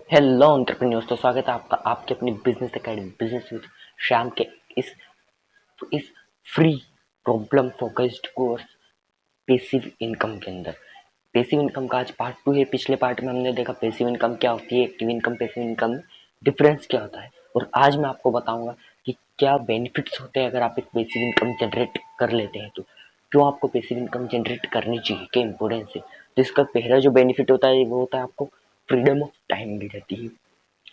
Hello entrepreneurs, तो स्वागत है आपका आपके अपनी business academy business with Shyam के इस free problem focused course passive income के अंदर। पैसिव इनकम का आज पार्ट 2 है। पिछले पार्ट में हमने देखा पैसिव इनकम क्या होती है, एक्टिव इनकम, पैसिव इनकम में डिफरेंस क्या होता है, और आज मैं आपको बताऊंगा कि क्या बेनिफिट्स होते हैं अगर आप एक पैसिव इनकम जनरेट कर लेते हैं तो क्यों आपको पैसिव इनकम जनरेट करनी चाहिए, क्या इंपॉर्टेंस है। तो इसका पहला जो बेनिफिट होता है वो होता है आपको फ्रीडम ऑफ टाइम मिल जाती है।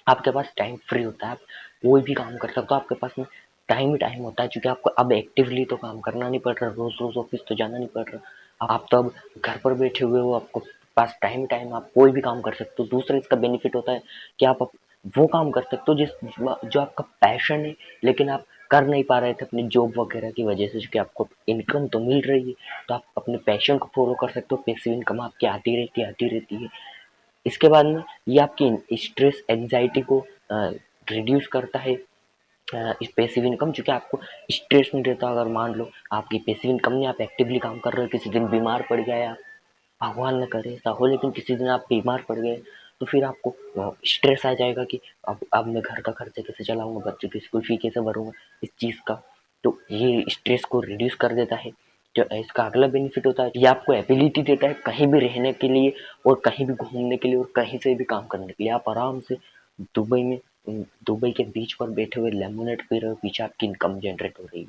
आपके पास टाइम फ्री होता है, आप कोई भी काम कर सकते हो, आपके पास में टाइम ही टाइम होता है, क्योंकि आपको अब एक्टिवली तो काम करना नहीं पड़ रहा, रोज रोज ऑफिस तो जाना नहीं पड़ रहा, आप तो अब घर पर बैठे हुए हो, आपको पास टाइम टाइम आप कोई भी काम कर सकते हो। दूसरा इसका बेनिफिट होता है कि आप वो काम कर सकते हो जिस जो आपका पैशन है, लेकिन आप कर नहीं पा रहे थे अपनी जॉब वगैरह की वजह से, क्योंकि आपको इनकम तो मिल रही है, तो आप अपने पैशन को फॉलो कर सकते हो। पैसिव इनकम आपकी आती रहती है। इसके बाद में ये आपकी स्ट्रेस एंजाइटी को रिड्यूस करता है। इस पैसिव इनकम जो कि आपको स्ट्रेस नहीं देता। अगर मान लो आपकी पैसिव इनकम में आप एक्टिवली काम कर रहे हो, किसी दिन बीमार पड़ गए आप, भगवान न करे ऐसा हो, लेकिन किसी दिन आप बीमार पड़ गए तो फिर आपको स्ट्रेस आ जाएगा कि अब मैं घर का खर्चा कैसे चलाऊंगा, बच्चों की स्कूल फी कैसे भरूंगा, इस चीज़ का। तो ये स्ट्रेस को रिड्यूस कर देता है। जो इसका अगला बेनिफिट होता है, ये आपको एबिलिटी देता है कहीं भी रहने के लिए और कहीं भी घूमने के लिए और कहीं से भी काम करने के लिए। आप आराम से दुबई में दुबई के बीच पर बैठे हुए लेमोनेड पी रहे हो, पीछे आपकी इनकम जनरेट हो रही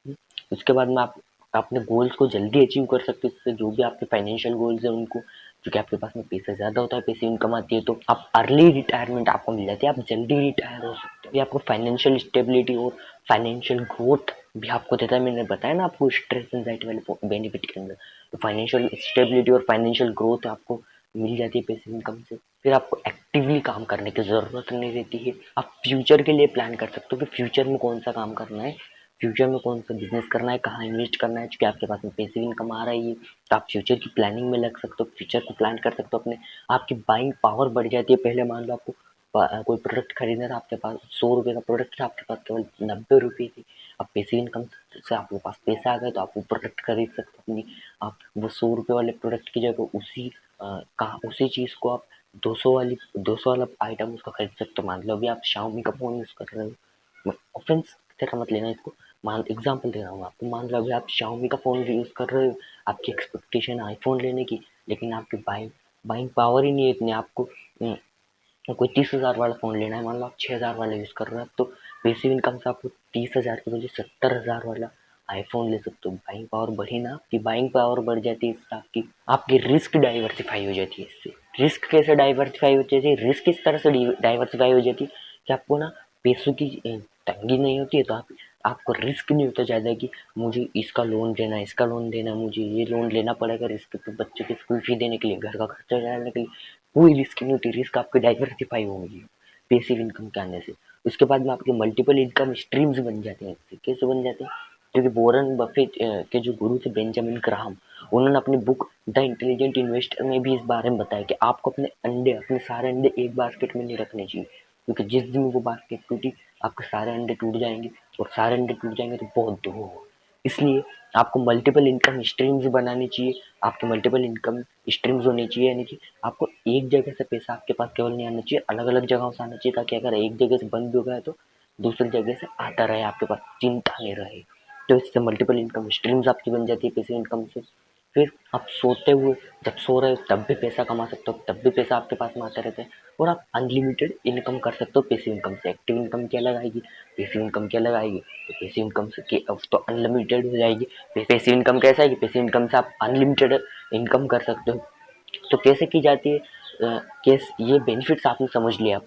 है। उसके बाद में आप अपने गोल्स को जल्दी अचीव कर सकते हो। इससे जो भी आपके फाइनेंशियल गोल्स है उनको, क्योंकि आपके पास में पैसा ज़्यादा होता है, पैसे इनकम आती है, तो आप अर्ली रिटायरमेंट आपको मिल जाती है, आप जल्दी रिटायर हो सकते हो। ये आपको फाइनेंशियल स्टेबिलिटी और फाइनेंशियल ग्रोथ भी आपको देता है। मैंने बताया ना आपको स्ट्रेस एंजाइटी वाले बेनिफिट के अंदर, तो फाइनेंशियल स्टेबिलिटी और फाइनेंशियल ग्रोथ आपको मिल जाती है पैसिव इनकम से। फिर आपको एक्टिवली काम करने की ज़रूरत नहीं रहती है। आप फ्यूचर के लिए प्लान कर सकते हो कि फ्यूचर में कौन सा काम करना है, फ्यूचर में कौन सा बिजनेस करना है, कहाँ इन्वेस्ट करना है, क्योंकि आपके पास में पैसिव इनकम आ रही है, तो आप फ्यूचर की प्लानिंग में लग सकते हो, फ्यूचर को प्लान कर सकते हो अपने। आपकी बाइंग पावर बढ़ जाती है। पहले मान लो आपको कोई प्रोडक्ट खरीदना था, आपके पास 100 रुपये का प्रोडक्ट था, आपके पास केवल 90 रुपये थी। अब पैसिव इनकम से आपके पास पैसा आ गया तो आप वो प्रोडक्ट खरीद सकते हो अपनी। आप वो 100 रुपये वाले प्रोडक्ट की जगह उसी चीज़ को आप 200 वाला आइटम उसका खरीद सकते हो। मान लो अभी आप शाओमी का फ़ोन यूज़ कर रहे हो, ऑफेंस की तरह मत लेना इसको, मान एग्जांपल दे रहा हूँ आपको। मान लो अभी आप शाओमी का फ़ोन यूज़ कर रहे हो, आपकी एक्सपेक्टेशन आईफोन लेने की, लेकिन आपकी बाइंग पावर ही नहीं है इतनी। आपको कोई 30,000 वाला फ़ोन लेना है, मान लो आप 6,000 वाला यूज़ कर रहे हो, तो पैसिव इनकम से आपको 30,000 की बजाय 70,000 वाला आईफोन ले सकते हो। बाइंग पावर बढ़ी ना, आपकी बाइंग पावर बढ़ जाती है, इससे आपकी रिस्क डाइवर्सिफाई हो जाती है। इससे रिस्क कैसे डाइवर्सिफाई हो जाती है, रिस्क इस तरह से डाइवर्सिफाई हो जाती है कि आपको ना पैसों की तंगी नहीं होती है, तो आपको रिस्क नहीं होता ज़्यादा कि मुझे इसका लोन लेना है, इसका लोन देना, मुझे ये लोन लेना पड़ेगा रिस्क पे, बच्चों की स्कूल फी देने के लिए, घर का खर्चा चलाने के लिए। कोई रिस्क नहीं होती, रिस्क आपकी डाइवर्सिफाई होगी पैसिव इनकम के आने से। उसके बाद में आपके मल्टीपल इनकम स्ट्रीम्स बन जाते हैं। इससे कैसे बन जाते हैं, क्योंकि वॉरेन बफेट के जो गुरु थे बेंजामिन ग्राहम, उन्होंने अपनी बुक द इंटेलिजेंट इन्वेस्टर में भी इस बारे में बताया कि आपको अपने सारे अंडे एक बास्केट में नहीं रखने चाहिए, क्योंकि जिस दिन वो बास्केट टूटी आपके सारे अंडे टूट जाएंगे, और सारे अंडे टूट जाएंगे तो बहुत दुख होगा। इसलिए आपको मल्टीपल इनकम स्ट्रीम्स बनानी चाहिए, आपके मल्टीपल इनकम स्ट्रीम्स होनी चाहिए, यानी कि आपको एक जगह से पैसा आपके पास केवल नहीं आना चाहिए, अलग अलग जगहों से आना चाहिए, ताकि अगर एक जगह से बंद हो गया तो दूसरी जगह से आता रहे, आपके पास चिंता नहीं रहे। तो इससे मल्टीपल इनकम स्ट्रीम्स आपकी बन जाती है पैसिव इनकम से। फिर आप सोते हुए जब सो रहे हो तब भी पैसा कमा सकते हो, तब भी पैसा आपके पास में आता रहता है, और आप अनलिमिटेड इनकम कर सकते हो पैसिव इनकम से। एक्टिव इनकम क्या लगाएगी, पैसिव इनकम क्या लगाएगी, तो पैसिव इनकम से अब तो अनलिमिटेड हो जाएगी। पैसिव इनकम कैसा है कि पैसिव इनकम से आप अनलिमिटेड इनकम कर सकते हो। तो कैसे की जाती है, केस ये बेनिफिट्स आपने समझ लिया।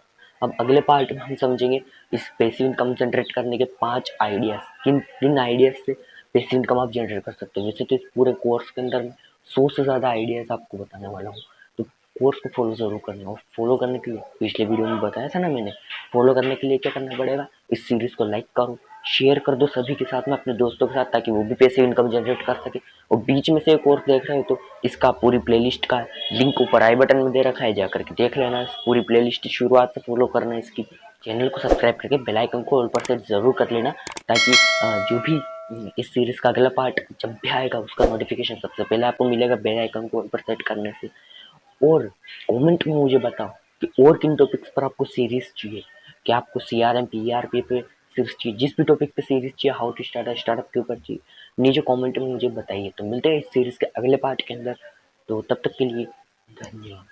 अब अगले पार्ट में हम समझेंगे इस पैसिव इनकम जनरेट करने के 5 आइडियाज, किन किन आइडियाज से पैसिव इनकम आप जनरेट कर सकते हो। वैसे तो इस पूरे कोर्स के अंदर 100 से ज़्यादा आइडियाज आपको बताने वाला हूँ, तो कोर्स को फॉलो ज़रूर करना। और फॉलो करने के लिए पिछले वीडियो में बताया था ना मैंने, फॉलो करने के लिए क्या करना पड़ेगा, इस सीरीज़ को लाइक करो, शेयर कर दो सभी के साथ में, अपने दोस्तों के साथ, ताकि वो भी पैसिव इनकम जनरेट कर सके। और बीच में से एक कोर्स देख रहे हो तो इसका पूरी प्लेलिस्ट का लिंक ऊपर आई बटन में दे रखा है, जाकर के देख लेना। इस पूरी प्लेलिस्ट शुरुआत से फॉलो करना है इसकी। चैनल को सब्सक्राइब करके बेल आइकन को ऑल पर सेट जरूर कर लेना, ताकि जो भी इस सीरीज का अगला पार्ट जब भी आएगा उसका नोटिफिकेशन सबसे पहले आपको मिलेगा बेल आइकन को ऑल पर सेट करने से। और कमेंट में मुझे बताओ कि और किन टॉपिक्स पर आपको सीरीज चाहिए, कि आपको CRM PRP पे सीरीज चाहिए, जिस भी टॉपिक पे सीरीज चाहिए, हाउ टू स्टार्टअप के ऊपर चाहिए, नीचे कमेंट में मुझे बताइए। तो मिलते हैं इस सीरीज के अगले पार्ट के अंदर। तो तब तक के लिए धन्यवाद।